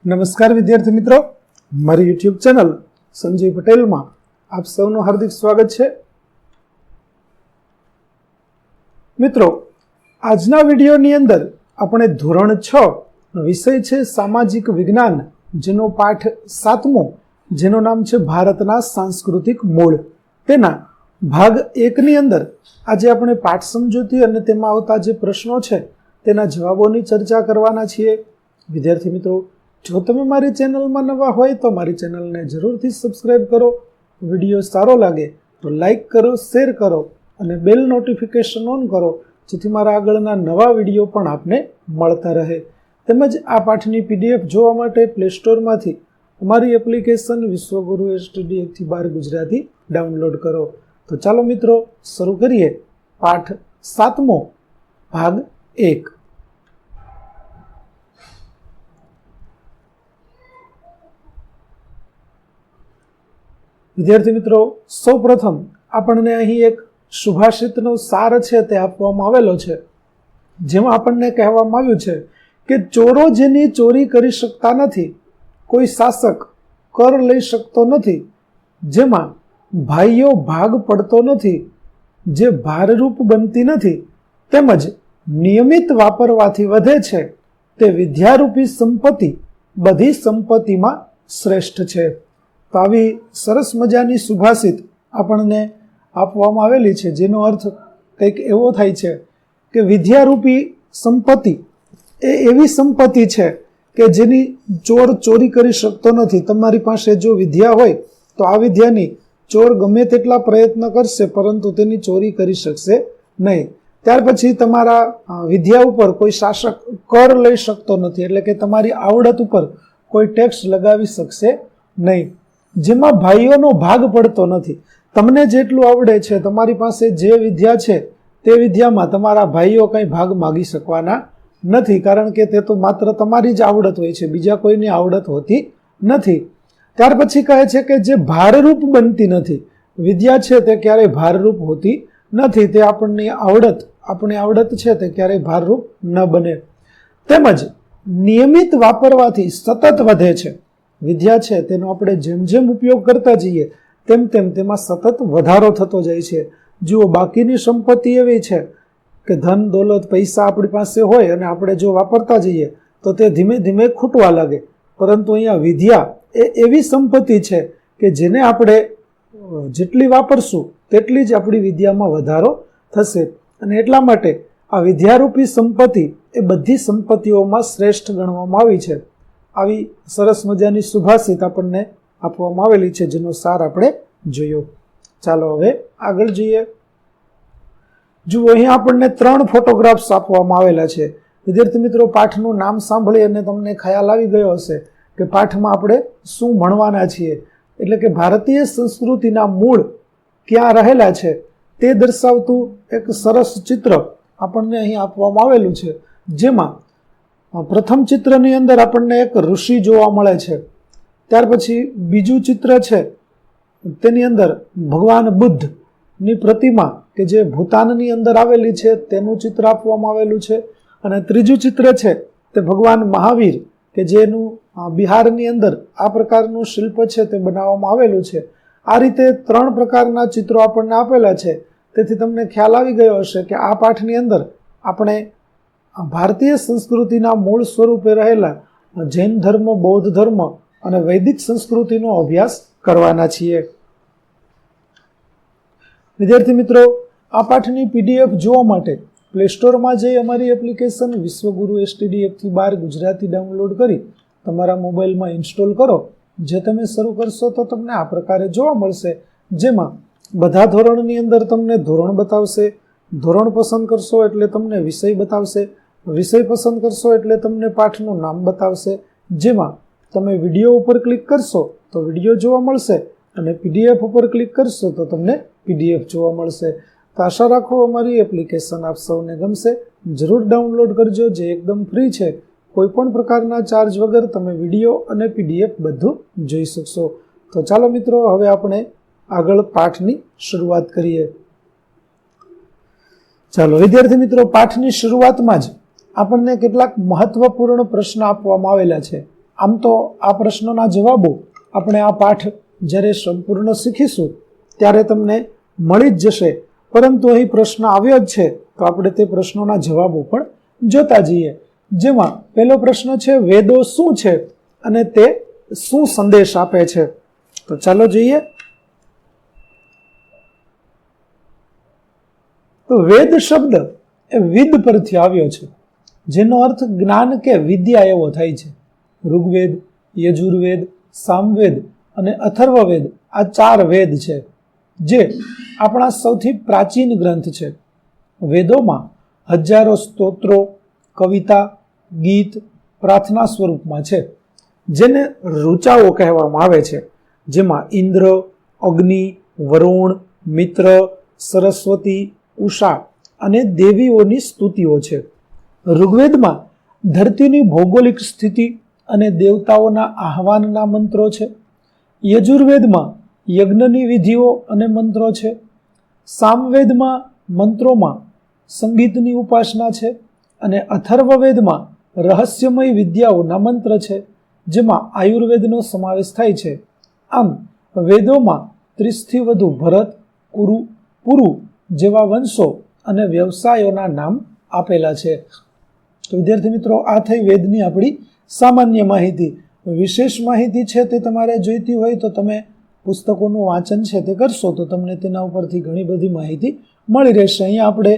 નમસ્કાર વિદ્યાર્થી મિત્રો, મારી યુટ્યુબ ચેનલ સંજય પટેલમાં આપ સૌનું હાર્દિક સ્વાગત છે. મિત્રો, આજના વિડીયોની અંદર આપણે ધોરણ 6 વિષય છે સામાજિક વિજ્ઞાન, જેનો પાઠ 7મો, જેનું નામ છે ભારતના સાંસ્કૃતિક મૂળ, તેના ભાગ 1 ની અંદર આજે આપણે પાઠ સમજૂતી અને તેમાં આવતા જે પ્રશ્નો છે તેના જવાબોની ચર્ચા કરવાના છીએ. વિદ્યાર્થી મિત્રો, જો તમે મારી ચેનલમાં નવા હોય તો મારી ચેનલને જરૂરથી સબસ્ક્રાઇબ કરો. વિડીયો સારો લાગે તો લાઈક કરો, શેર કરો અને બેલ નોટિફિકેશન ઓન કરો, જેથી મારા આગળના નવા વિડીયો પણ આપને મળતા રહે. તેમજ આ પાઠની PDF જોવા માટે પ્લે સ્ટોરમાંથી અમારી એપ્લિકેશન વિશ્વગુરુ STD 1-12 ગુજરાતી ડાઉનલોડ કરો. તો ચાલો મિત્રો, શરૂ કરીએ પાઠ 7મો, ભાગ 1. વિદ્યાર્થી મિત્રો, સૌ પ્રથમ આપણને અહીં એક સુભાષિતનો સાર છે તે આપવામાં આવેલો છે, જેમાં આપણને કહેવામાં આવ્યું છે કે ચોરો જેની ચોરી કરી શકતા નથી, કોઈ શાસક કર લઈ શકતો નથી, જેમાં ભાઈઓ ભાગ પડતો નથી, જે ભારરૂપ બનતી નથી, તેમજ નિયમિત વાપરવાથી વધે છે, તે વિદ્યારૂપી સંપત્તિ બધી સંપત્તિમાં શ્રેષ્ઠ છે. તો આવી સરસ મજાની સુભાષિત આપણને આપવામાં આવેલી છે, જેનો અર્થ કંઈક એવો થાય છે કે વિદ્યારૂપી સંપત્તિ એ એવી સંપત્તિ છે કે જેની ચોર ચોરી કરી શકતો નથી. તમારી પાસે જો વિદ્યા હોય તો આ વિદ્યાની ચોર ગમે તેટલા પ્રયત્ન કરશે પરંતુ તેની ચોરી કરી શકશે નહીં. ત્યાર પછી તમારા વિદ્યા ઉપર કોઈ શાસક કર લઈ શકતો નથી, એટલે કે તમારી આવડત ઉપર કોઈ ટેક્સ લગાવી શકશે નહીં. જેમાં ભાઈઓનો ભાગ પડતો નથી. તમને જેટલું આવડે છે, તમારી પાસે જે વિદ્યા છે તે વિદ્યામાં તમારા ભાઈઓ કંઈ ભાગ માગી શકવાના નથી, કારણ કે તે તો માત્ર તમારી જ આવડત હોય છે, બીજા કોઈની આવડત હોતી નથી. ત્યાર પછી કહે છે કે જે ભારરૂપ બનતી નથી, વિદ્યા છે તે ક્યારેય ભારરૂપ હોતી નથી, તે આપણી આવડત છે તે ક્યારેય ભારરૂપ ન બને. તેમજ નિયમિત વાપરવાથી સતત વધે છે. વિદ્યા છે તેનો આપણે જેમ જેમ ઉપયોગ કરતા જઈએ તેમ તેમ તેમાં સતત વધારો થતો જાય છે. જુઓ, બાકીની સંપત્તિ એવી છે કે ધન દોલત પૈસા આપણી પાસે હોય અને આપણે જો વાપરતા જઈએ તો તે ધીમે ધીમે ખૂટવા લાગે, પરંતુ અહીંયા વિદ્યા એ એવી સંપત્તિ છે કે જેને આપણે જેટલી વાપરશું તેટલી જ આપણી વિદ્યામાં વધારો થશે. અને એટલા માટે આ વિદ્યારૂપી સંપત્તિ એ બધી સંપત્તિઓમાં શ્રેષ્ઠ ગણવામાં આવી છે. આવી સરસ મજાની સુભાષિત આપણને આપવામાં આવેલી છે, જેનો સાર આપણે જોયો. ચાલો હવે આગળ જઈએ. જુઓ, અહીં આપણને 3 ફોટોગ્રાફ્સ આપવામાં આવેલા છે. વિદ્યાર્થી મિત્રો, પાઠનું નામ સાંભળી અને તમને ખ્યાલ આવી ગયો હશે કે પાઠમાં આપણે શું ભણવાના છીએ. એટલે કે ભારતીય સંસ્કૃતિના મૂળ ક્યાં રહેલા છે તે દર્શાવતું એક સરસ ચિત્ર આપણને અહીં આપવામાં આવેલું છે, જેમાં પ્રથમ ચિત્રની અંદર આપણને એક ઋષિ જોવા મળે છે. ત્યાર પછી બીજું ચિત્ર છે તેની અંદર ભગવાન બુદ્ધની પ્રતિમા કે જે ભૂતાનની અંદર આવેલી છે તેનું ચિત્ર આપવામાં આવેલું છે. અને ત્રીજું ચિત્ર છે તે ભગવાન મહાવીર કે જેનું બિહારની અંદર આ પ્રકારનું શિલ્પ છે તે બનાવવામાં આવેલું છે. આ રીતે 3 પ્રકારના ચિત્રો આપણને આપેલા છે. તેથી તમને ખ્યાલ આવી ગયો હશે કે આ પાઠની અંદર આપણે ભારતીય સંસ્કૃતિના મૂળ સ્વરૂપે રહેલા જૈન ધર્મ, બૌદ્ધ ધર્મ અને વૈદિક સંસ્કૃતિનો અભ્યાસ કરવાના છીએ. વિદ્યાર્થી મિત્રો, આ પાઠની PDF જોવા માટે પ્લે સ્ટોરમાં જઈ અમારી એપ્લિકેશન વિશ્વગુરુ STD 1-12 ગુજરાતી ડાઉનલોડ કરી તમારા મોબાઈલમાં ઇન્સ્ટોલ કરો. જે તમે શરૂ કરશો તો તમને આ પ્રકારે જોવા મળશે, જેમાં બધા ધોરણની અંદર તમને ધોરણ બતાવશે. ધોરણ પસંદ કરશો એટલે તમને વિષય બતાવશે. વિષય પસંદ કરશો એટલે તમને પાઠનું નામ બતાવશે. જેમાં તમે વિડીયો ઉપર ક્લિક કરશો તો વિડીયો જોવા મળશે અને PDF ઉપર ક્લિક કરશો તો તમને PDF જોવા મળશે. તો આશા રાખો અમારી એપ્લિકેશન આપ સૌને ગમશે. જરૂર ડાઉનલોડ કરજો, જે એકદમ ફ્રી છે. કોઈ પણ પ્રકારના ચાર્જ વગર તમે વિડીયો અને PDF બધું જોઈ શકશો. તો ચાલો મિત્રો, હવે આપણે આગળ પાઠની શરૂઆત કરીએ. ચાલો વિદ્યાર્થી મિત્રો, પાઠની શરૂઆતમાં જ આપણને કેટલાક મહત્વપૂર્ણ પ્રશ્ન આપવામાં આવેલા છે. આમ તો આ પ્રશ્નોના જવાબો આપણે આ પાઠ જ્યારે સંપૂર્ણ શીખીશું ત્યારે તમને મળી જ જશે, પરંતુ અહીં પ્રશ્ન આવ્યો જ છે તો આપણે તે પ્રશ્નોના જવાબો પણ જોતા જઈએ. જેમાં પહેલો પ્રશ્ન છે, વેદો શું છે અને તે શું સંદેશ આપે છે? તો ચાલો જોઈએ. તો વેદ શબ્દ એ વિદ પરથી આવ્યો છે, જેનો અર્થ જ્ઞાન કે વિદ્યા એવો થાય છે. ઋગ્વેદ, યજુર્વેદ, સામવેદ અને અથર્વવેદ આ 4 વેદ છે, જે આપણા સૌથી પ્રાચીન ગ્રંથ છે. વેદોમાં હજારો સ્તોત્રો, કવિતા, ગીત, પ્રાર્થના સ્વરૂપમાં છે, જેને ઋચાઓ કહેવામાં આવે છે, જેમાં ઇન્દ્ર, અગ્નિ, વરુણ, મિત્ર, સરસ્વતી, ઉષા અને દેવીઓની સ્તુતિઓ છે. ઋગ્વેદમાં ધરતીની ભૌગોલિક સ્થિતિ અને દેવતાઓના આહવાનના મંત્રો છે. યજુર્વેદમાં યજ્ઞની વિધિઓ અને મંત્રો છે. સામવેદમાં મંત્રોમાં સંગીતની ઉપાસના છે અને અથર્વવેદમાં રહસ્યમય વિદ્યાઓના મંત્ર છે, જેમાં આયુર્વેદનો સમાવેશ થાય છે. આમ વેદોમાં 30થી વધુ ભરત, કુરુ, પુરુ જેવા વંશો અને વ્યવસાયોના નામ આપેલા છે. તો વિદ્યાર્થી મિત્રો, આ થઈ વેદની આપણી સામાન્ય માહિતી. વિશેષ માહિતી છે તે તમારે જોઈતી હોય તો તમે પુસ્તકોનું વાંચન છે તે કરશો તો તમને તેના ઉપરથી ઘણી બધી માહિતી મળી રહેશે. અહીંયા આપણે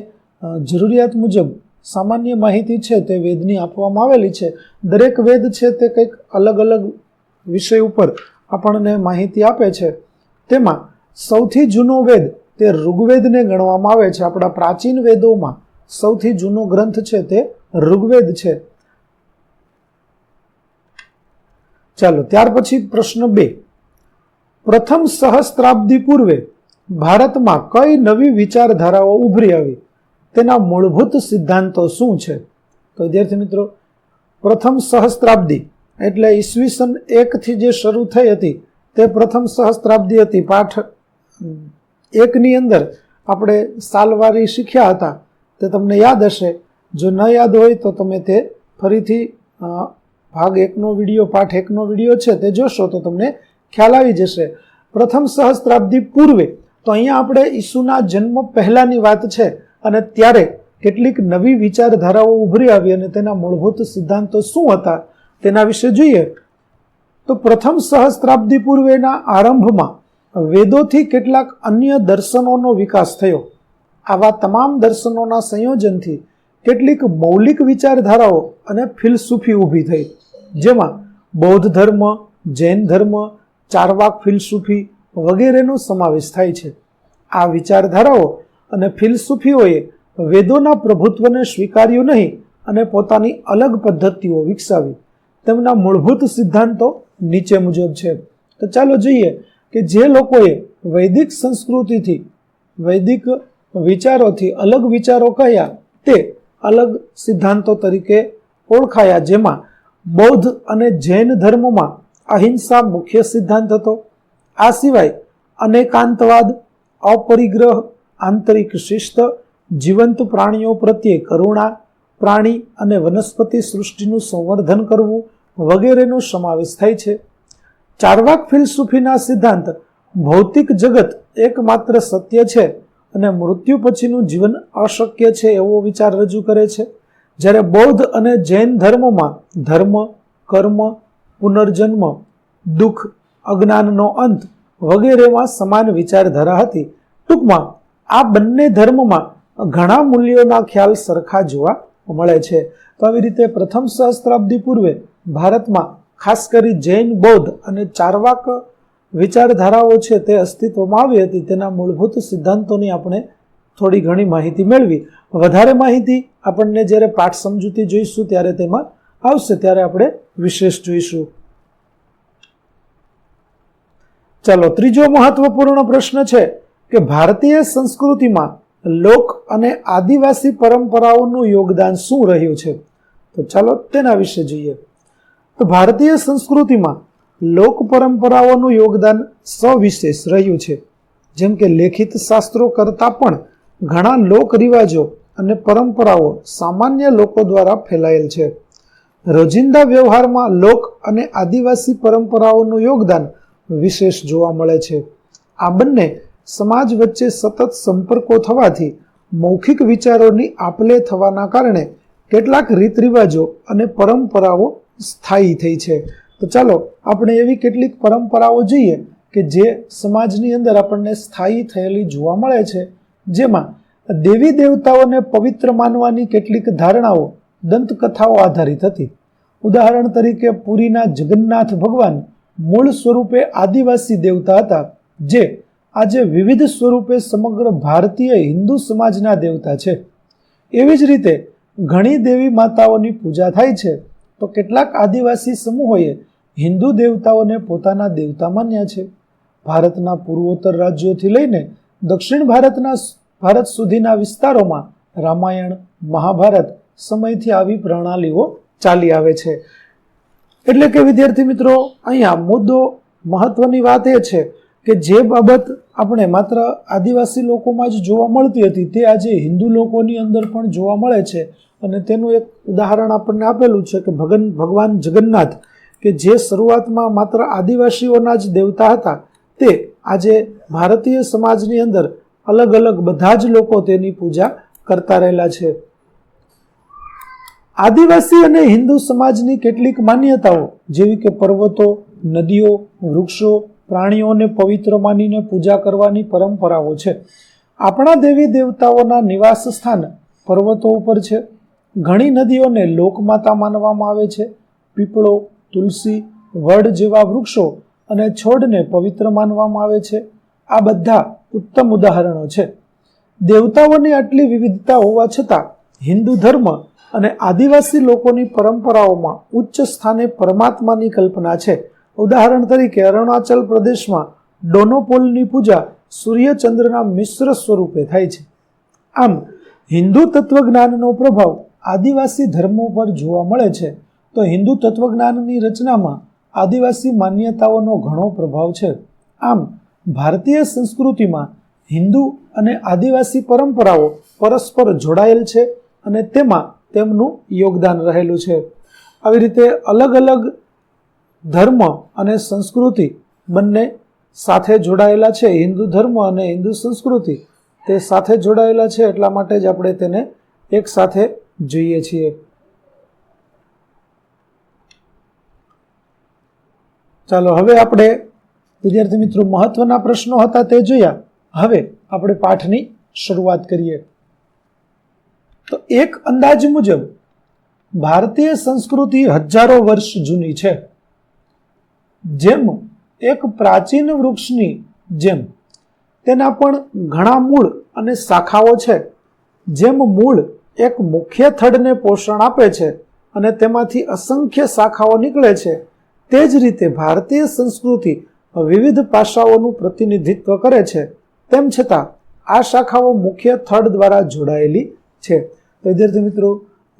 જરૂરિયાત મુજબ સામાન્ય માહિતી છે તે વેદની આપવામાં આવેલી છે. દરેક વેદ છે તે કંઈક અલગ અલગ વિષય ઉપર આપણને માહિતી આપે છે. તેમાં સૌથી જૂનો વેદ તે ઋગ્વેદને ગણવામાં આવે છે. આપણા પ્રાચીન વેદોમાં સૌથી જૂનો ગ્રંથ છે તે ઋગ્વેદ છે. ચાલો, ત્યાર પછી પ્રશ્ન 2. પ્રથમ સહસ્ત્રાબ્દી પૂર્વે ભારતમાં કઈ નવી વિચારધારાઓ ઉભરી આવી? તેના મૂળભૂત સિદ્ધાંતો શું છે? તો વિદ્યાર્થી મિત્રો, પ્રથમ સહસ્ત્રાબ્દી એટલે ઈસવીસન 1 થી જે શરૂ થઈ હતી તે પ્રથમ સહસ્ત્રાબ્દી હતી. પાઠ 1 ની અંદર આપણે સાલવારી શીખ્યા હતા, તે તમને યાદ હશે. જો ન યાદ હોય તો તમે તે ફરીથી ભાગ 1નો વિડીયો, પાઠ 1નો વિડીયો છે તે જોશો તો તમને ખ્યાલ આવી જશે. પ્રથમ સહસ્ત્રાબ્દી પૂર્વે તો અહીંયા આપણે ઈસુના જન્મ પહેલાની વાત છે, અને ત્યારે કેટલીક નવી વિચારધારાઓ ઉભરી આવી અને તેના મૂળભૂત સિદ્ધાંતો શું હતા તેના વિશે જોઈએ. તો પ્રથમ સહસ્ત્રાબ્દી પૂર્વેના આરંભમાં વેદોથી કેટલાક અન્ય દર્શનોનો વિકાસ થયો. આવા તમામ દર્શનોના સંયોજનથી કેટલીક મૌલિક વિચારધારાઓ અને ફિલસૂફી ઊભી થઈ, જેમાં બૌદ્ધ ધર્મ, જૈન ધર્મ, ચારવાક ફિલસૂફી વગેરેનો સમાવેશ થાય છે. આ વિચારધારાઓ અને ફિલસૂફીઓએ વેદોના પ્રભુત્વને સ્વીકાર્યું નહીં અને પોતાની અલગ પદ્ધતિઓ વિકસાવી. તેમના મૂળભૂત સિદ્ધાંતો નીચે મુજબ છે. તો ચાલો જોઈએ કે જે લોકોએ વૈદિક સંસ્કૃતિથી, વૈદિક વિચારોથી અલગ વિચારો કહ્યા તે અલગ સિદ્ધાંતો તરીકે ઓળખાયા, જેમાં બૌદ્ધ અને જૈન ધર્મમાં અહિંસા મુખ્ય સિદ્ધાંત હતો. આ સિવાય અનેકાંતવાદ, અપરિગ્રહ, આંતરિક શિસ્ત, જીવંત પ્રાણીઓ પ્રત્યે કરુણા, પ્રાણી અને વનસ્પતિ સૃષ્ટિનું સંવર્ધન કરવું વગેરેનો સમાવેશ થાય છે. ચારવાક ફિલસૂફીના સિદ્ધાંત ભૌતિક જગત એકમાત્ર સત્ય છે અને મૃત્યુ પછીનું જીવન અશક્ય છે એવો વિચાર રજૂ કરે છે. જ્યારે બૌદ્ધ અને જૈન ધર્મમાં ધર્મ, કર્મ, પુનર્જન્મ, દુઃખ, અજ્ઞાનનો અંત વગેરેમાં સમાન વિચારધારા હતી. ટૂંકમાં આ બંને ધર્મમાં ઘણા મૂલ્યોના ખ્યાલ સરખા જોવા મળે છે. તો આવી રીતે પ્રથમ સહસ્ત્રાબ્દી પૂર્વે ભારતમાં ખાસ કરી જૈન, બૌદ્ધ અને ચારવાક વિચારધારાઓ છે તે અસ્તિત્વમાં આવી હતી. તેના મૂળભૂત સિદ્ધાંતોની આપણે થોડી ઘણી માહિતી મેળવી. વધારે માહિતી આપણને જ્યારે પાઠ સમજૂતી જોઈશું ત્યારે તેમાં આવશે, ત્યારે આપણે વિશેષ જોઈશું. ચાલો, ત્રીજો મહત્વપૂર્ણ પ્રશ્ન છે કે ભારતીય સંસ્કૃતિમાં લોક અને આદિવાસી પરંપરાઓનું યોગદાન શું રહ્યું છે? તો ચાલો તેના વિશે જોઈએ. તો ભારતીય સંસ્કૃતિમાં લોક પરંપરાઓનું યોગદાન સવિશેષ રહ્યું છે. જેમ કે લેખિત શાસ્ત્રો કરતાં પણ ઘણા લોક રિવાજો અને પરંપરાઓ સામાન્ય લોકો દ્વારા ફેલાયેલ છે. રોજિંદા વ્યવહારમાં લોક અને આદિવાસી પરંપરાઓનું યોગદાન વિશેષ જોવા મળે છે. આ બંને સમાજ વચ્ચે સતત સંપર્કો થવાથી મૌખિક વિચારોની આપલે થવાના કારણે કેટલાક રીત રિવાજો અને પરંપરાઓ સ્થાયી થઈ છે. તો ચાલો આપણે એવી કેટલીક પરંપરાઓ જોઈએ કે જે સમાજની અંદર આપણને સ્થાયી થયેલી જોવા મળે છે, જેમાં દેવી દેવતાઓને પવિત્ર માનવાની કેટલીક ધારણાઓ દંતકથાઓ આધારિત હતી. ઉદાહરણ તરીકે પુરીના જગન્નાથ ભગવાન મૂળ સ્વરૂપે આદિવાસી દેવતા હતા, જે આજે વિવિધ સ્વરૂપે સમગ્ર ભારતીય હિન્દુ સમાજના દેવતા છે. એવી જ રીતે ઘણી દેવી માતાઓની પૂજા થાય છે, તો કેટલાક આદિવાસી સમૂહોએ હિન્દુ દેવતાઓને પોતાના દેવતા માન્યા છે. ભારતના પૂર્વોત્તર રાજ્યોથી લઈને દક્ષિણ ભારત સુધીના વિસ્તારોમાં રામાયણ, મહાભારત સમયથી આવી પ્રણાલીઓ ચાલી આવે છે. એટલે કે વિદ્યાર્થી મિત્રો, અહીંયા મુદ્દો મહત્વની વાત એ છે કે જે બાબત આપણે માત્ર આદિવાસી લોકોમાં જ જોવા મળતી હતી, તે આજે હિન્દુ લોકોની અંદર પણ જોવા મળે છે. અને તેનું એક ઉદાહરણ આપણને આપેલું છે કે ભગવાન જગન્નાથ, કે જે શરૂઆતમાં માત્ર આદિવાસીઓના જ દેવતા હતા, તે આજે ભારતીય સમાજની અંદર અલગ અલગ બધા જ લોકો તેની પૂજા કરતા રહેલા છે. આદિવાસી અને હિન્દુ સમાજની કેટલીક માન્યતાઓ જેવી કે પર્વતો, નદીઓ, વૃક્ષો, પ્રાણીઓને પવિત્ર માનીને પૂજા કરવાની પરંપરાઓ છે. આપણા દેવી દેવતાઓના નિવાસ સ્થાન પર્વતો ઉપર છે. ઘણી નદીઓને લોકમાતા માનવામાં આવે છે. પીપળો, તુલસી, વડ જેવા વૃક્ષો અને છોડને પવિત્ર માનવામાં આવે છે. આ બધા ઉત્તમ ઉદાહરણો છે. દેવતાઓની આટલી વિવિધતા હોવા છતાં હિન્દુ ધર્મ અને આદિવાસી લોકોની પરંપરાઓમાં ઉચ્ચ સ્થાને પરમાત્માની કલ્પના છે. ઉદાહરણ તરીકે અરુણાચલ પ્રદેશમાં ડોનોપોલની પૂજા સૂર્યચંદ્રના મિશ્ર સ્વરૂપે થાય છે. આમ હિન્દુ તત્વજ્ઞાનનો પ્રભાવ આદિવાસી ધર્મો પર જોવા મળે છે, તો હિન્દુ તત્વજ્ઞાનની રચનામાં આદિવાસી માન્યતાઓનો ઘણો પ્રભાવ છે. આમ ભારતીય સંસ્કૃતિમાં હિન્દુ અને આદિવાસી પરંપરાઓ પરસ્પર જોડાયેલ છે અને તેમાં તેમનું યોગદાન રહેલું છે. આવી રીતે અલગ અલગ ધર્મ અને સંસ્કૃતિ બંને સાથે જોડાયેલા છે. હિન્દુ ધર્મ અને હિન્દુ સંસ્કૃતિ તે સાથે જોડાયેલા છે, એટલા માટે જ આપણે તેને એક સાથે જોઈએ છીએ. ચાલો હવે આપણે વિદ્યાર્થી મિત્રો મહત્વના પ્રશ્નો હતા તે જોયા. હવે આપણે પાઠની શરૂઆત કરીએ. તો એક અંદાજ મુજબ ભારતીય સંસ્કૃતિ હજારો વર્ષ જૂની છે. જેમ એક પ્રાચીન વૃક્ષની જેમ તેના પણ ઘણા મૂળ અને શાખાઓ છે. જેમ મૂળ એક મુખ્ય થડને પોષણ આપે છે અને તેમાંથી અસંખ્ય શાખાઓ નીકળે છે, તે જ રીતે ભારતીય સંસ્કૃતિ વિવિધ પાસાઓનું પ્રતિનિધિત્વ કરે છે. તેમ છતાં આ શાખાઓ મુખ્ય થડ દ્વારા જોડાયેલી છે. તો વિદ્યાર્થી મિત્રો,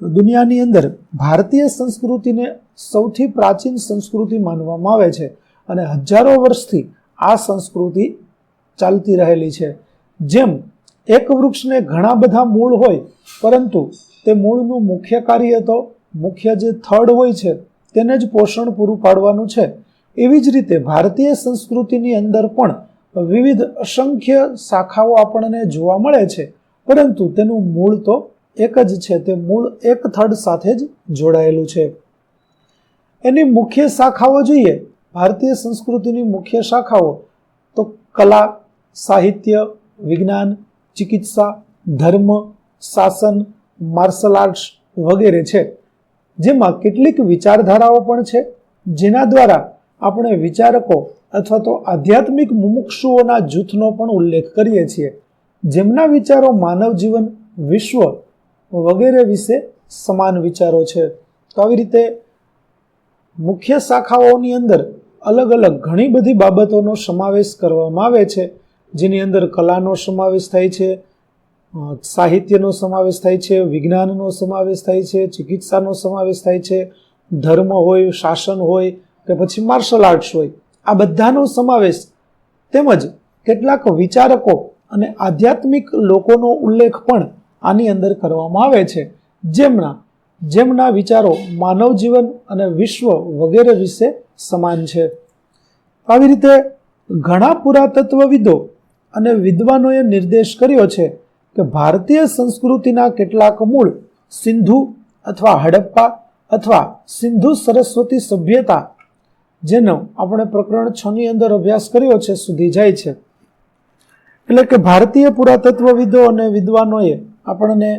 દુનિયાની અંદર ભારતીય સંસ્કૃતિને સૌથી પ્રાચીન સંસ્કૃતિ માનવામાં આવે છે અને હજારો વર્ષથી આ સંસ્કૃતિ ચાલતી રહેલી છે. જેમ એક વૃક્ષને ઘણા બધા મૂળ હોય, પરંતુ તે મૂળનું મુખ્ય કાર્ય તો મુખ્ય જે થડ હોય છે તેને જ પોષણ પૂરું પાડવાનું છે, એવી જ રીતે ભારતીય સંસ્કૃતિની અંદર પણ વિવિધ અસંખ્ય શાખાઓ આપણને જોવા મળે છે, પરંતુ તેનું મૂળ તો એક જ છે. તે મૂળ એક થડ સાથે જ જોડાયેલું છે. એની મુખ્ય શાખાઓ જોઈએ, ભારતીય સંસ્કૃતિની મુખ્ય શાખાઓ તો કલા, સાહિત્ય, વિજ્ઞાન, ચિકિત્સા, ધર્મ, શાસન, માર્શલ આર્ટ્સ વગેરે છે. જેમાં કેટલીક વિચારધારાઓ પણ છે, જેના દ્વારા આપણે વિચારકો અથવા તો આધ્યાત્મિક મુમુક્ષુઓના જૂથનો પણ ઉલ્લેખ કરીએ છીએ, જેમના વિચારો માનવ જીવન, વિશ્વ વગેરે વિશે સમાન વિચારો છે. તો આવી રીતે મુખ્ય શાખાઓની અંદર અલગ અલગ ઘણી બધી બાબતોનો સમાવેશ કરવામાં આવે છે, જેની અંદર કલાનો સમાવેશ થાય છે, સાહિત્યનો સમાવેશ થાય છે, વિજ્ઞાનનો સમાવેશ થાય છે, ચિકિત્સાનો સમાવેશ થાય છે, ધર્મ હોય, શાસન હોય કે પછી માર્શલ આર્ટ્સ હોય, આ બધાનો સમાવેશ, તેમજ કેટલાક વિચારકો અને આધ્યાત્મિક લોકોનો ઉલ્લેખ પણ આની અંદર કરવામાં આવે છે, જેમના જેમના વિચારો માનવ જીવન અને વિશ્વ વગેરે વિશે સમાન છે. આવી રીતે ઘણા પુરાતત્વવિદો અને વિદ્વાનોએ નિર્દેશ કર્યો છે કે ભારતીય સંસ્કૃતિના કેટલાક મૂળ સિંધુ અથવા હડપ્પા અથવા સિંધુ સરસ્વતી સભ્યતા, જેનો આપણે પ્રકરણ 6 ની અંદર અભ્યાસ કર્યો છે, સુધી જાય છે. એટલે કે ભારતીય પુરાતત્વવિદો અને વિદ્વાનોએ આપણને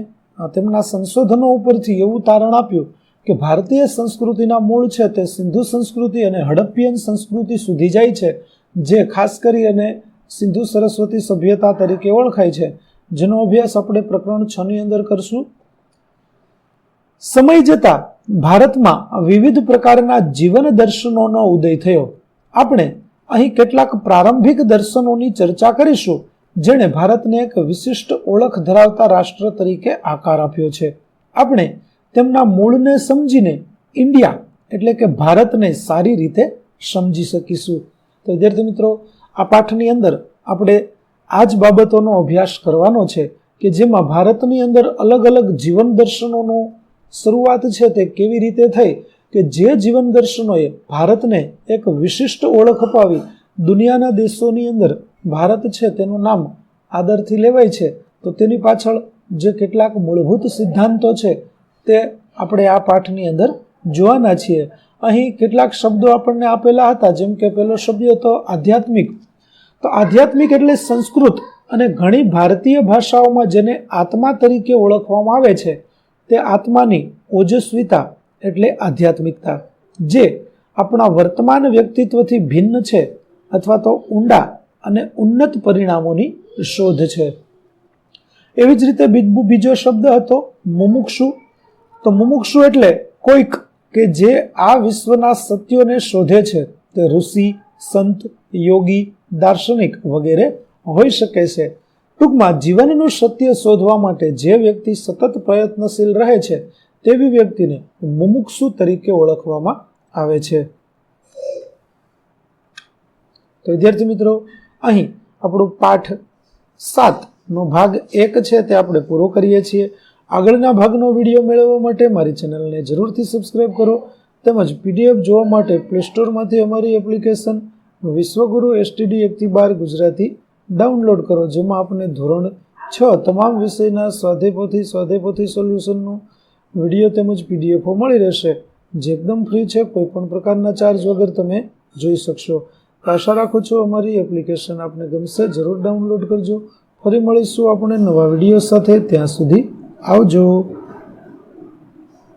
તેમના સંશોધનો ઉપરથી એવું તારણ આપ્યું કે ભારતીય સંસ્કૃતિના મૂળ છે તે સિંધુ સંસ્કૃતિ અને હડપ્પિયન સંસ્કૃતિ સુધી જાય છે, જે ખાસ કરી અને સિંધુ સરસ્વતી સભ્યતા તરીકે ઓળખાય છે, જેનો અભ્યાસ આપણે પ્રકરણ 6 ની અંદર કરશું. સમય જતા ભારતમાં વિવિધ પ્રકારના જીવન દર્શનોનો ઉદય થયો. આપણે અહીં કેટલાક પ્રારંભિક દર્શનોની ચર્ચા કરીશું, જેણે ભારતને એક વિશિષ્ટ ઓળખ ધરાવતા રાષ્ટ્ર તરીકે આકાર આપ્યો છે. આપણે તેમના મૂળને સમજીને ઇન્ડિયા એટલે કે ભારતને સારી રીતે સમજી શકીશું. તો વિદ્યાર્થી મિત્રો, આ પાઠની અંદર આપણે આ જ બાબતોનો અભ્યાસ કરવાનો છે કે જેમાં ભારતની અંદર અલગ અલગ જીવન દર્શનોનો શરૂઆત છે તે કેવી રીતે થઈ, કે જે જીવન દર્શનોએ ભારતને એક વિશિષ્ટ ઓળખ અપાવી. દુનિયાના દેશોની અંદર ભારત છે તેનું નામ આદરથી લેવાય છે, તો તેની પાછળ જે કેટલાક મૂળભૂત સિદ્ધાંતો છે તે આપણે આ પાઠની અંદર જોવાના છીએ. અહીં કેટલાક શબ્દો આપણને આપેલા હતા, જેમ કે પહેલો શબ્દ હતો આધ્યાત્મિક. તો આધ્યાત્મિક એટલે સંસ્કૃત અને ઘણી ભારતીય ભાષાઓમાં જેને આત્મા તરીકે ઓળખવામાં આવે છે, તે આત્માની ઓજસ્વીતા એટલે આધ્યાત્મિકતા, જે આપણા વર્તમાન વ્યક્તિત્વથી ભિન્ન છે અથવા તો ઊંડા અને ઉન્નત પરિણામોની શોધ છે. એવી જ રીતે બીજો શબ્દ હતો મુમુક્ષુ. તો મુમુક્ષુ એટલે કોઈક કે જે આ વિશ્વના સત્યોને શોધે છે, તે ઋષિ, સંત, યોગી, દાર્શનિક વગેરે હોઈ શકે છે. ટૂંકમાં જીવનનું સત્ય શોધવા માટે જે વ્યક્તિ સતત પ્રયત્નશીલ રહે છે તેવી વ્યક્તિને મુમુક્ષુ તરીકે ઓળખવામાં આવે છે. તો વિદ્યાર્થી મિત્રો, અહીં આપણું પાઠ 7 નો ભાગ 1 છે તે આપણે પૂરો કરીએ છીએ. આગળના ભાગનો વિડીયો મેળવવા માટે મારી ચેનલને જરૂરથી સબસ્ક્રાઇબ કરો, તેમજ PDF જોવા માટે પ્લે સ્ટોરમાંથી અમારી એપ્લિકેશન વિશ્વગુરુ STD 1 થી 12 ગુજરાતી ડાઉનલોડ કરો, જેમાં આપણે ધોરણ 6 તમામ વિષયના સ્વાધ્યાયપોથી સોલ્યુશનનું વિડીયો તેમજ PDF મળી રહેશે, જે એકદમ ફ્રી છે. કોઈ પણ પ્રકારના ચાર્જ વગર તમે જોઈ શકશો. આશા રાખું છું અમારી એપ્લિકેશન આપને ગમશે. જરૂર ડાઉનલોડ કરજો. ફરી મળીશું આપણે નવા વિડીયો સાથે. ત્યાં સુધી આવજો.